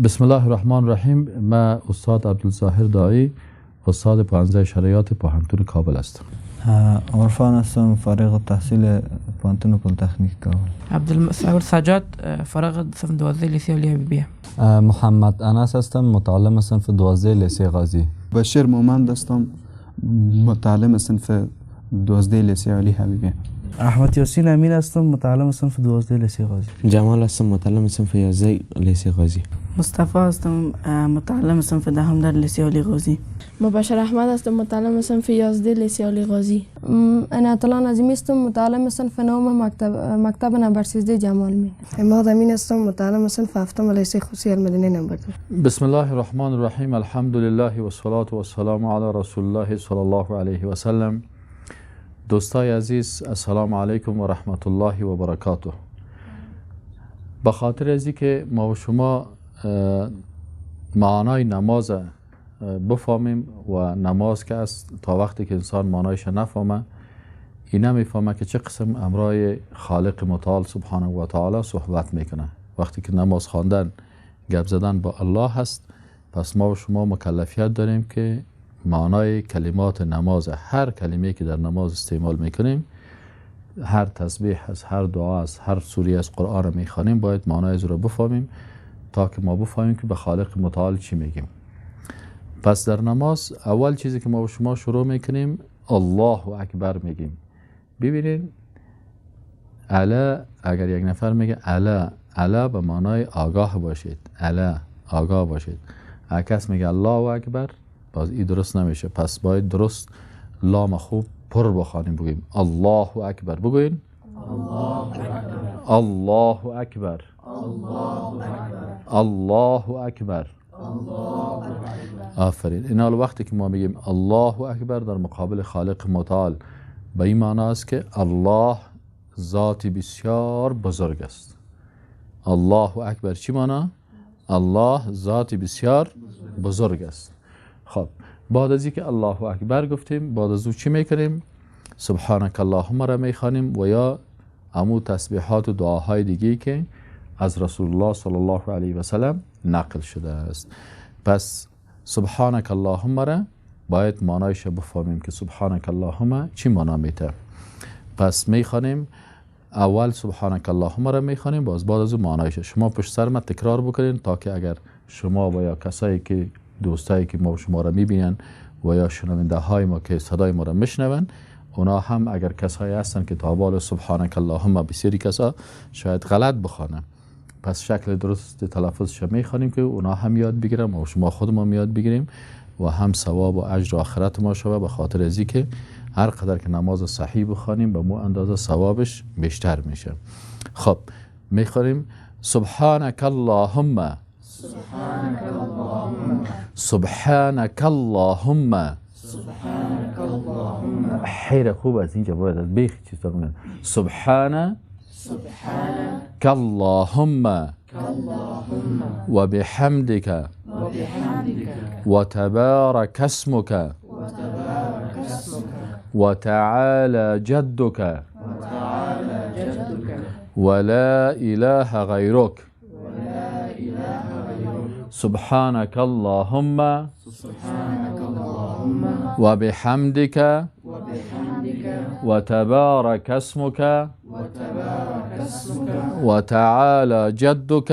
بسم الله الرحمن الرحیم. من استاد عبدالظاهر دایی، استاد پانزده شرایط پوهنتون کابل هستم. عرفان هستم، فارغ التحصیل پوهنتون پلیتکنیک کابل. عبدالمسعود سجاد، فارغ صف 12 لیسه علی حبیبیه. محمد انس هستم، متعلم صنف 12 لیسه غازی. بشیر مومند هستم، متعلم صنف 12 لیسه علی حبیبیه. احمد یاسین امین هستم، متعلم صنف 12 لیسه غازی. جمال هستم، متعلم صنف 11 لیسه غازی. مصطفی هستم، متعلم صنف 10 در لیسه علی غازی. مبشر احمد هستم، متعلم صنف 11 لیسه علی غازی. عنایت الله نظیمی هستم، متعلم صنف 9 مکتب نمبر 13 جمال می. عماد امین هستم، متعلم صنف 7 لیسه خصوصی المدینه نمبر 2. بسم الله الرحمن الرحیم. الحمد لله و الصلاة و السلام علی رسول الله صلی الله علیه و سلم. دوستای عزیز، السلام علیکم و رحمت الله و برکاته. به خاطر ازی که ما و شما معنای نماز بفهمیم و نماز که است تا وقتی که انسان معنایش نفهمه، این نمیفهمه که چه قسم امرای خالق متعال سبحانه و تعالی صحبت میکنه. وقتی که نماز خواندن گپ زدن با الله هست، پس ما و شما مکلفیت داریم که معنای کلمات نماز، هر کلمه که در نماز استعمال میکنیم، هر تسبیح از هر دعا از هر سوره از قرآن رو میخوانیم، باید معنای از رو بفهمیم تا که ما بفهمیم که به خالق متعال چی میگیم. پس در نماز اول چیزی که ما و شما شروع میکنیم الله اکبر میگیم. ببینید الا، اگر یک نفر میگه الا به معنای آگاه باشید، الا آگاه باشید. اگر کس میگه الله اکبر، باز این درست نمیشه. پس باید درست لام خوب پر بخوانیم، بگیم الله اکبر. بگوین الله اکبر، الله اکبر. آفرین. این حال وقتی که ما میگیم الله اکبر در مقابل خالق متعال، به این معنی است که الله ذاتی بسیار بزرگ است. الله اکبر چی معنی؟ الله ذاتی بسیار بزرگ است. خب بعد از اینکه الله اکبر گفتیم، بعد از او چی میکنیم؟ سبحانك اللهم را میخوانیم و یا امو تسبیحات و دعاهای دیگه که از رسول الله صلی الله علیه و سلم نقل شده است. پس سبحانك اللهم را باید معنایش بفهمیم که سبحانك اللهم چی معنی میته. پس میخوانیم اول سبحانك اللهم را میخوانیم، باز بعد از اون معنایش شما پشت سر ما تکرار بکنین تا که اگر شما و یا کسایی که دوستایی که ما شما را میبینن و یا شنونده های ما که صدای ما را میشنون، اونا هم اگر کسایی هستن که تابال سبحانك اللهم بسیاری کسا شاید غلط بخوانن، پس شکل درست تلفظش میخوانیم که اونا هم یاد بگیرن و شما خود ما یاد بگیریم و هم ثواب و اجر آخرت ما شوه. به خاطر ازی که هر قدر که نماز صحیح بخوانیم به مو اندازه ثوابش بیشتر میشه. خب میخوانیم سبحانك اللهم، سبحانك اللهم، سبحانك اللهم. سبحانك اللهم. خیلی خوب از اینجا باید از بیخی چیز تا بگن سبحانك اللهم و بحمدك و تبارك اسمك و تعالى جدك ولا إله غيرك. سبحانك اللهم وبحمدك وتبارك اسمك وتعالى جدك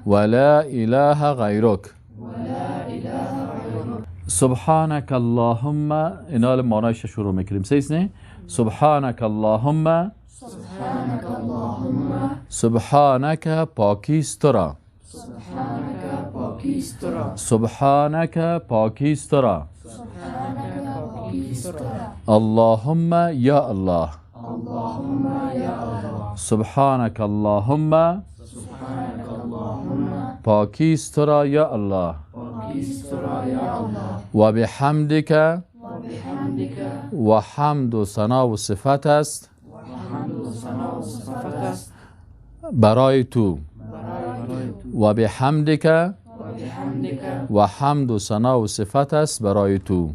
ولا إله غيرك. سبحانك اللهم. اینا معنایش شروع میکنیم. سیسنه سبحانك اللهم، سبحانك پاکیسترا، سبحانك پاکیسترا. اللهم یا الله، سبحانك اللهم پاکیسترا یا الله و بحمدك و حمد و ثنا و صفت است برای تو و بحمدك و حمد و ثنا و صفت است برای تو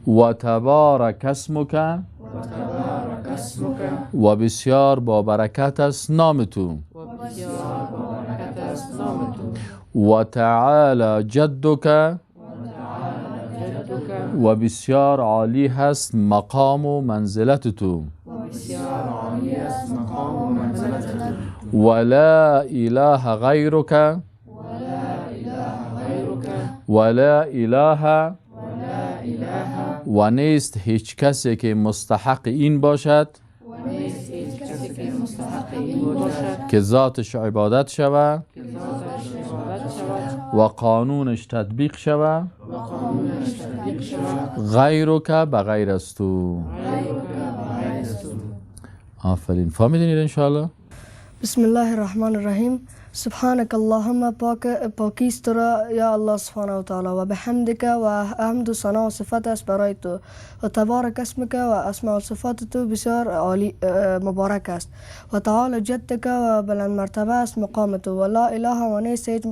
و تبارک اسمک اسمك و بسیار با برکت است نام تو بسیار بابرکت است نام تو و تعالی جدک و بسیار عالی هست مقام و منزلت تو بسیار عالی است مقام و منزلت تو و لا اله غیرک و لا اله و نیست هیچ کسی که مستحق این باشد که ذاتش عبادت شود و قانونش تطبیق شود غیرک بغیر از تو. آفرین، فهمیدین انشاءالله؟ بسم الله الرحمن الرحیم. سبحانك اللهم پاکی است تو را یا الله سبحانه و تعالی و بحمدک و حمد و ثنا و صفت است برای تو و تبارک اسمک و اسماء و صفات تو بسیار عالی مبارک است و تعالی جدک و بلند مرتبه است مقام تو و لا اله و نیست هیچ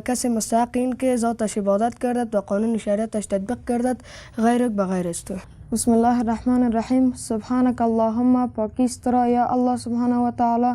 کسی مستحق این که ذاتش عبادت گردد و قانون شریعتش تطبیق گردد غیرک بغیر است تو. بسم الله الرحمن الرحیم. سبحانك اللهم پاکی است تو را یا الله سبحانه و تعالی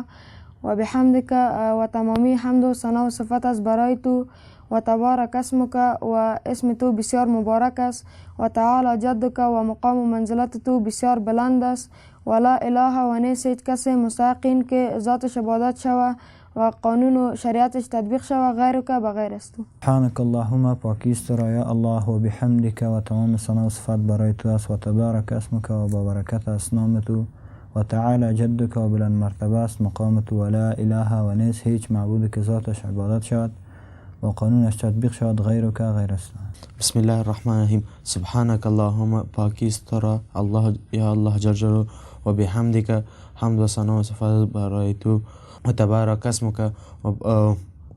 و بحمدک و تمامی حمد و ثنا و صفت است برای تو و تبارک اسمک و اسم تو بسیار مبارک است و تعالی جدک و مقام و منزلت تو بسیار بلند است و لا اله و نیست هیچ کسی مستحق این که ذاتش عبادت شود و قانون و شریعتش تطبیق شود غیرک بغیر است تو. سبحانك اللهم پاکی است تو را یا الله و بحمدک و تمام ثنا و صفت برای تو است و تبارک اسمک و با برکت است نام تو و تعالی جدک و بلند مرتبه است مقام تو و لا اله و نیست هیچ معبود که ذاتش عبادت شود و قانونش تطبیق شود غیرک غیر است. بسم الله الرحمن الرحیم. سبحانك اللهم پاکی است تو را الله یا الله جل جلاله و بحمدک حمد و ثنا و صفات برای تو و تبارک اسمک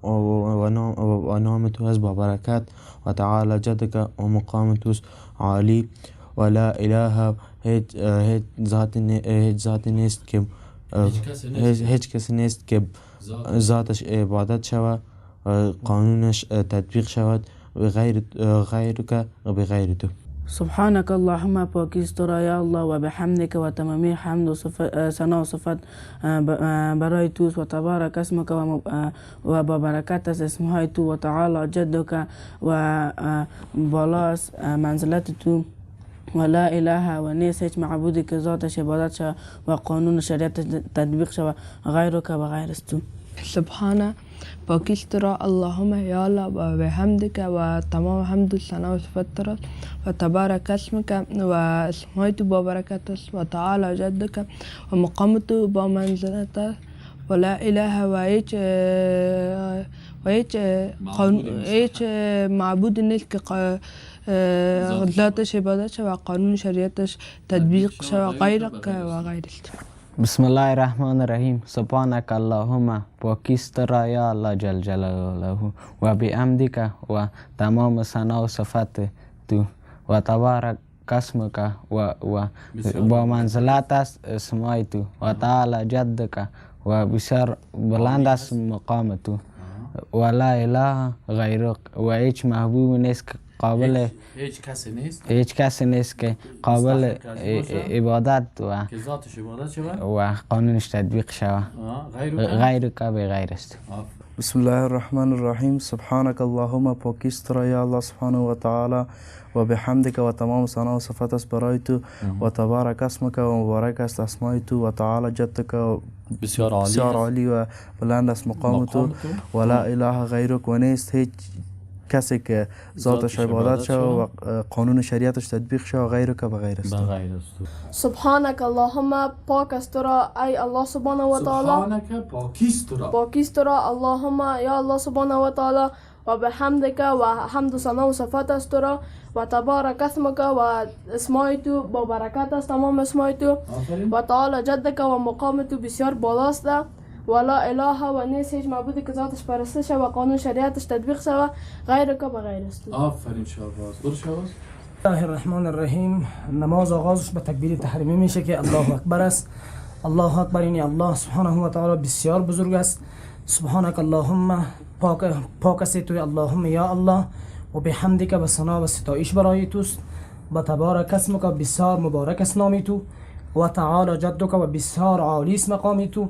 و نام تو است با برکت و تعالی جدک و مقام تو عالی و لا اله هیچ ذاتی نیست که هیچ کسی نیست که ذاتش عبادت شود و قانونش تطبیق شود غیرک و بغیر تو. سبحانك اللهم پاکی است تو را یا الله و بحمدک و تمامی حمد و ثنا و صفت برای تو و تبارک اسمک و با برکت است اسمهای تو و تعالی جدک و بالا است منزلت تو و لا اله و نیست هیچ معبودی که ذاتش عبادت شود و قانون شریعت تطبیق شود غیرک و غیر است تو. سبحانه پاکی است تو را اللهم یا الله و بحمدک و تمام حمد و ثنا و صفت تو را و تبارک اسمک و اسمهای تو با برکت است و تعالی جدک و مقام تو با منزلت است و لا اله و هیچ معبود نیست که ذاتش عبادت شود و قانون شریعتش تطبیق شود غیرک و غیر است. بسم الله الرحمن الرحیم. سبحانك اللهم پاکی است تو را یا الله جل جلاله و بحمدک و تمام ثنا و صفت تو و تبارک اسمک و با منزلت است اسمای تو و تعالی جدک و بسیار بلند است مقام تو و لا اله غیرک و هیچ محبوب نیست که قابل هیچ کسی نیست که قابل عبادت و که ذاتش عبادت شود و قانونش تطبیق شود غیرک بغیر است. بسم الله الرحمن الرحیم. سبحانك اللهم پاکی است تو را یا الله سبحانه و تعالی و بحمدک و تمام ثنا و صفت است برای تو و تبارک اسمک و مبارک است اسمای تو و تعالی جدک و بسیار عالی و بلند است مقام تو و لا اله غیرک و نیست هیچ کسی که ذاتش عبادت شود و قانون شریعتش تطبیق شود غیرک بغیر است. سبحانك اللهم پاک است تو را ای الله سبحانه و تعالی. سبحانك پاکی است تو را اللهم یا الله سبحانه و تعالی و بحمدک و حمد و ثنا و صفت است تو را و تبارک اسمک و اسمای تو با برکت است تمام اسمای تو و تعالی جدک و مقام تو بسیار بالاست و لا اله و نیست هیچ معبودی که ذاتش پرسته شود و قانون شریعتش تطبیق شود غیرک بغیر است. آفرین شاباش. برو شاباش. الله الرحمن الرحیم. نماز آغازش به تکبیر تحریمی میشه که الله اکبر است. الله اکبر یعنی الله سبحانه و تعالی بسیار بزرگ است. سبحانك اللهم پاک است توی اللهم یا الله و بحمدک و ثنا و ستایش برای توست و تبارک اسمک بسیار مبارک است نامی تو و تعالی جدک و بسیار عالی است مقام تو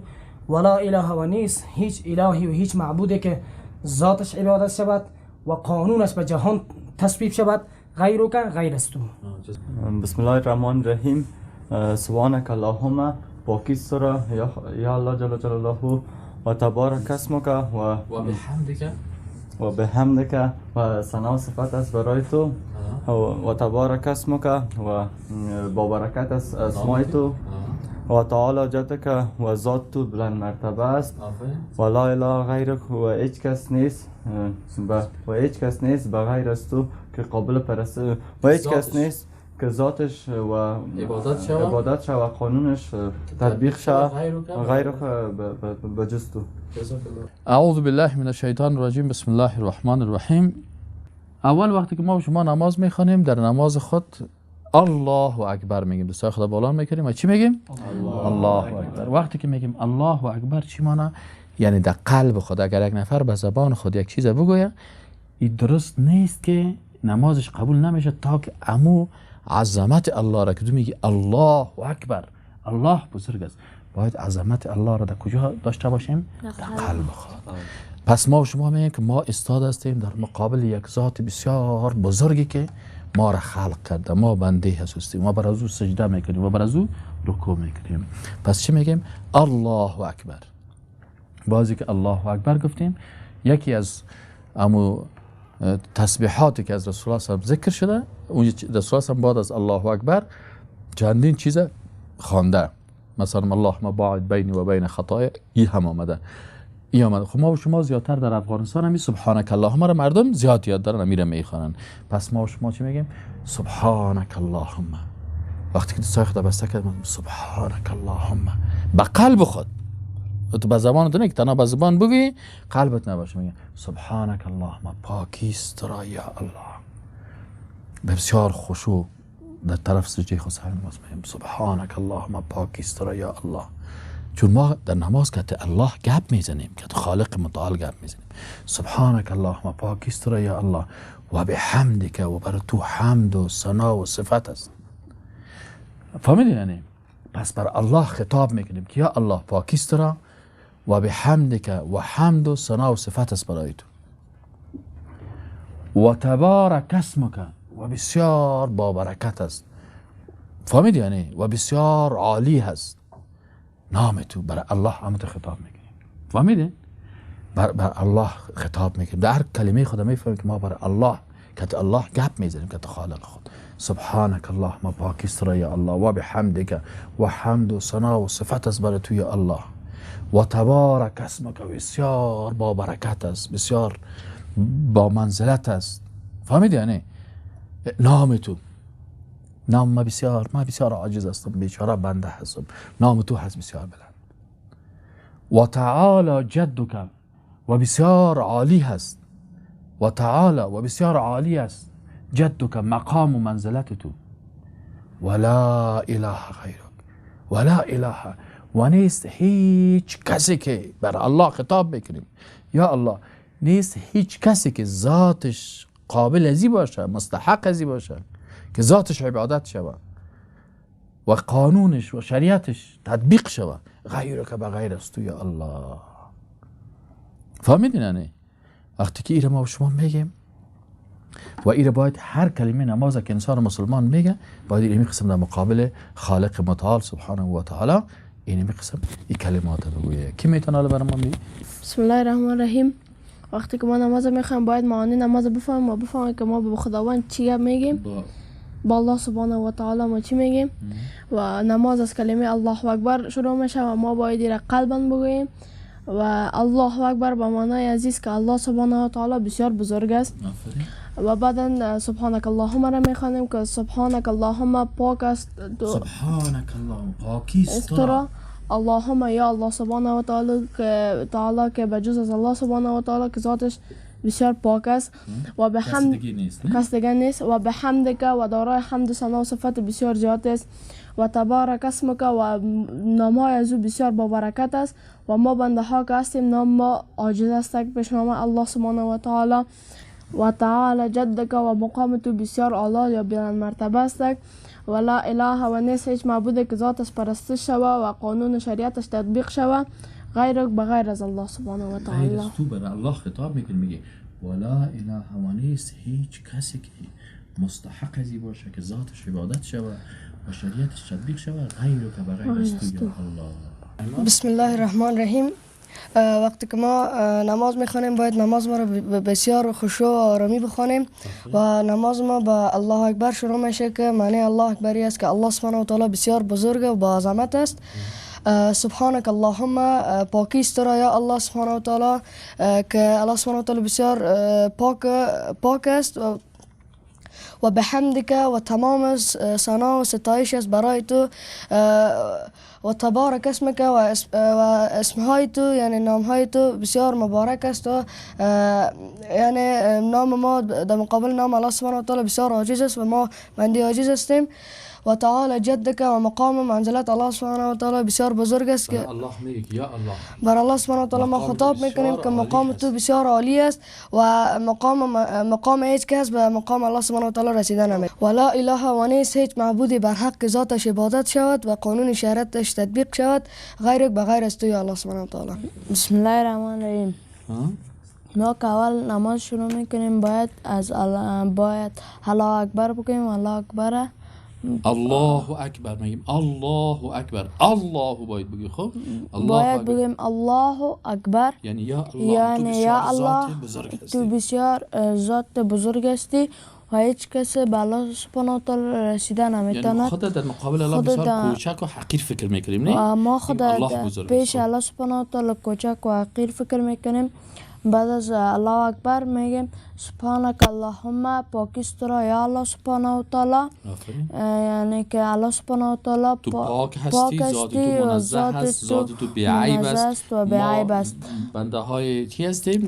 و لا اله و نیست هیچ الهی و هیچ معبودی که ذاتش عبادت شود و قانونش به جهان تصویب شود غیرک غیر است تو. بسم الله الرحمن الرحیم. سبحانك اللهم پاکی است تو را یا الله جل جلاله و تبارک اسمک و بحمدک و ثنا و صفت است برای تو و تبارک اسمک و با برکت است اسمای تو و تعالی جدک و ذات تو بلند مرتبه است و لا اله غیرک و هیچ کس نیست به غیر از تو که قابل پرست و هیچ کس نیست که ذاتش و عبادت شود و قانونش تطبیق شود غیر بجز تو. اعوذ بالله من الشیطان الرجیم. بسم الله الرحمن الرحیم. اول وقتی که ما شما نماز میخوانیم در نماز خود الله اکبر میگیم، دستای خدا بالا میکنیم و چی میگیم؟ الله اکبر. وقتی که میگیم الله اکبر چی معنی؟ یعنی در قلب خود اگر یک نفر به زبان خود یک چیز بگوید این درست نیست که نمازش قبول نمیشه تا که امو عظمت الله را که تو میگی الله اکبر، الله بزرگ است، باید عظمت الله را در کجا داشته باشیم؟ در قلب خود. پس ما و شما میگیم که ما استاد هستیم در مقابل یک ذات بسیار بزرگی که ما را خلق کرده، ما بنده هستیم، ما بر از او سجده میکنیم و بر از او رکوع میکنیم. پس چی میگیم؟ الله اکبر. بازی که الله اکبر گفتیم یکی از امو تسبیحاتی که از رسول الله صلی الله علیه و ذکر شده، اون رسول الله بعد از الله اکبر چندین چیز خوانده، مثلا اللهم باعد بینی و بین خطایا، این هم آمده. خب ما و شما زیادتر در افغانستان همی سبحانک اللهم را مردم زیاد یاد دارن امیره میخوانن. پس ما و شما چی میگیم؟ سبحانک اللهم. وقتی که دستای خدا بسته کرد سبحانک اللهم به قلب خود، تو به زبان تو نه که تنها به زبان بگی قلبت نباشه، میگه سبحانک اللهم پاکی است تو را یا الله. بسیار خشوع در طرف سجده خود سر نماز میگیم سبحانک اللهم پاکی است تو را یا الله. چون ما در نماز که الله گپ میزنیم، که خالق متعال گپ میزنیم، سبحانک اللهم پاکی است تو را یا الله و بحمدک و بر تو حمد و ثنا و صفت است. فهمیدی یعنی؟ پس بر الله خطاب میکنیم که یا الله پاکی است تو را و بحمدک و حمد و ثنا و صفت است برای تو و تبارک اسمک و بسیار با برکت است. فهمید یعنی؟ و بسیار عالی هست نام تو. برای الله هم خطاب میکنیم. فهمیدین؟ بر الله خطاب میکنیم. در هر کلمه خدا میفهمیم که ما بر الله که الله گپ میزنیم که خالق خود. سبحانک اللهم پاکی است یا الله و بحمدک و حمد و ثنا و صفت است برای تو یا الله و تبارک اسمک بسیار با برکت است، بسیار با منزلت است. فهمید یعنی؟ نام تو، نام ما بسیار عاجز هستم، بیچاره بنده هستم، نام تو هست بسیار بلند. و تعالی جدک و بسیار عالی هست، و تعالی و بسیار عالی است جدک مقام و منزلت تو ولا اله غیرک ولا اله و نیست هیچ کسی که بر الله خطاب بکنیم یا الله نیست هیچ کسی که ذاتش قابل ازی باشه، مستحق ازی باشه که ذاتش عبادت شود و قانونش و شریعتش تطبیق شود غیرک بغیر از تو یا الله. فهمیدین نه؟ وقتی که ایره ما و شما میگیم و ایره باید هر کلمه نماز که انسان مسلمان میگه باید ایره قسم در مقابل خالق متعال سبحانه و تعالی این قسم این کلمات رو بگویه. کی میتونه الان برام بگه؟ بسم الله الرحمن الرحیم. وقتی که ما نماز میخوایم باید معانی نماز بفهمیم و بفهمیم که ما به خداوند چی میگیم، با الله سبحانه و تعالی ما چی میگیم. و نماز از کلمه الله اکبر شروع میشه و ما باید ایره قلباً بگوییم و الله اکبر به معنای عزیز که الله سبحانه و تعالی بسیار بزرگ است. و بعدا سبحانک اللهم را میخوانیم که سبحانک اللهم پاک است، سبحانک اللهم پاکی است تو را اللهم یا الله سبحانه و تعالی که بجز از الله سبحانه و تعالی که ذاتش بسیار پاک است و به حمد کس دیگه نیست و به حمدک و دارای حمد و ثنا و صفت بسیار زیاد است و تبارک اسمک و نامهای از او بسیار با برکت است و ما بنده ها که هستیم نام ما عاجز است پیش نام الله سبحانه و تعالی و تعالی جدک و مقام تو بسیار اعلی یا بلند مرتبه است و لا اله و نیست هیچ معبود که ذاتش پرستش شوه و قانون شریعتش تطبیق شوه غیر بغیر از الله سبحانه و تعالی. غیر از تو برای الله خطاب میکنه، میگه ولا اله و نیست هیچ کسی که مستحق ازی باشه که ذاتش عبادت شوه و شریعتش تطبیق شوه غیر که بغیر از تو یا الله. بسم الله الرحمن الرحیم. وقتی که ما نماز میخوانیم باید نماز ما رو بسیار خشوع و آرامی بخوانیم و نماز ما با الله اکبر شروع میشه که معنی الله اکبری است که الله سبحانه و تعالی بسیار بزرگ و با عظمت است. سبحانك اللهم پاکی است را یا الله سبحانه و تعالی که الله سبحانه و تعالی بسیار پاک است و بحمدک و تمام ثنا و ستایش است برای تو و تبارک اسمک و اسمهای تو یعنی نامهای تو بسیار مبارک است و یعنی نام ما در مقابل نام الله سبحانه و تعالی بسیار عاجز است و ما بنده عاجز هستیم. و تعالی جدک و مقام منزلت الله سبحانه و تعالی بسیار بزرگ است که الله میگه یا الله بر الله سبحانه و تعالی ما خطاب میکنیم که مقام تو بسیار عالی است و مقام هیچ کس به مقام الله سبحانه و تعالی رسیده نمی و لا اله و نیست هیچ معبودی بر حق ذاتش عبادت شود و قانون شریعتش تطبیق شود غیر بغیر از تو یا الله سبحانه و تعالی. بسم الله الرحمن الرحیم. ما که اول نماز شروع میکنیم باید الله اکبر بگیم. الله اکبر الله اکبر میگیم الله اکبر الله باید بگی. خب باید بگیم الله اکبر یعنی یا الله تو بسیار ذات بزرگ هستی و هیچ کسی به الله سبحانه و تعالی رسیده نمیتواند. یعنی خودت در مقابل الله بسیار کوچک و حقیر فکر میکنیم نه؟ ما خودت پیش الله سبحانه و تعالی کوچک و حقیر فکر میکنیم. بعد از الله اکبر میگیم سبحانك اللهم پاکی است را یا الله سبحانه و تعالی یعنی که الله سبحانه و تعالی تو پاک هستی، ذات تو منزه هست، ذات تو بی‌عیب است و بی‌عیب است. بنده های چی هستیم؟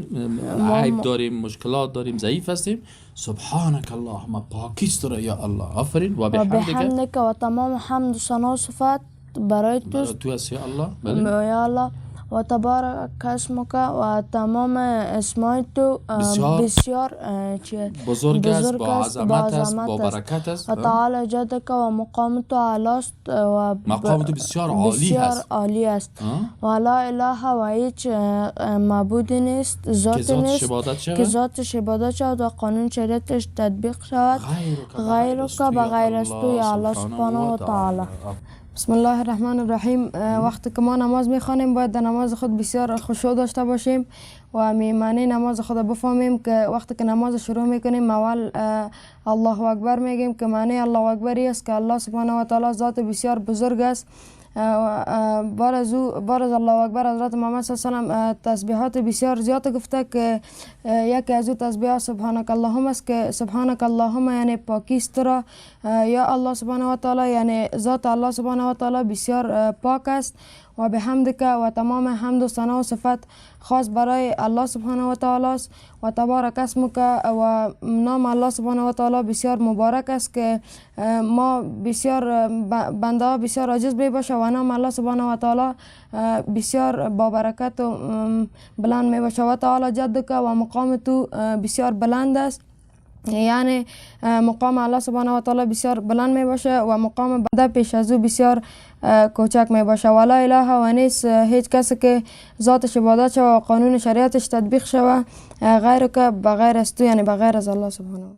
عیب داریم، مشکلات داریم، ضعیف هستیم. سبحانك اللهم پاکی است را یا الله. آفرین. و بحمدک و تمام حمد و ثنا و صفات برای تو است یا الله. بله یا الله. و تبارک اسمک و تمام اسمای تو بسیار بزرگ است، با عظمت است، با برکت است. و تعالی جدک و مقام تو اعلی است و مقام تو بسیار عالی است و لا اله و هیچ معبودی نیست که ذاتش عبادت شود و قانون شریعتش تطبیق شود غیر که بغیر از تو یا الله سبحانه و تعالی. بسم الله الرحمن الرحیم. وقتی که ما نماز میخوانیم باید در نماز خود بسیار خشوع داشته باشیم و معنی نماز خود بفهمیم که وقتی که نماز شروع میکنیم اول الله اکبر میگیم که معنی الله اکبری است که الله سبحانه و تعالی ذات بسیار بزرگ است. بار از الله اکبر حضرت محمد صلی الله علیه و تسبیحات بسیار زیاد گفته که یکی از او تسبیحات سبحانك اللهم است که سبحانك اللهم یعنی پاکی است را یا الله سبحانه و تعالی یعنی ذات الله سبحانه و تعالی بسیار پاک است و بحمدک و تمام حمد و ثنا و صفت خاص برای الله سبحانه و تعالی است و تبارک اسمک و نام الله سبحانه و تعالی بسیار مبارک است که ما بسیار بنده ها بسیار عاجز می باشه و نام الله سبحانه و تعالی بسیار با برکت و بلند می باشه و تعالی جدک و مقام تو بسیار بلند است یعنی مقام الله سبحانه و تعالی بسیار بلند می باشه و مقام بنده پیش از او بسیار کوچک می باشه و لا اله و نیست هیچ کسی که ذاتش عبادت شوه و قانون شریعتش تطبیق شوه غیر که بغیر از تو یعنی بغیر از الله سبحانه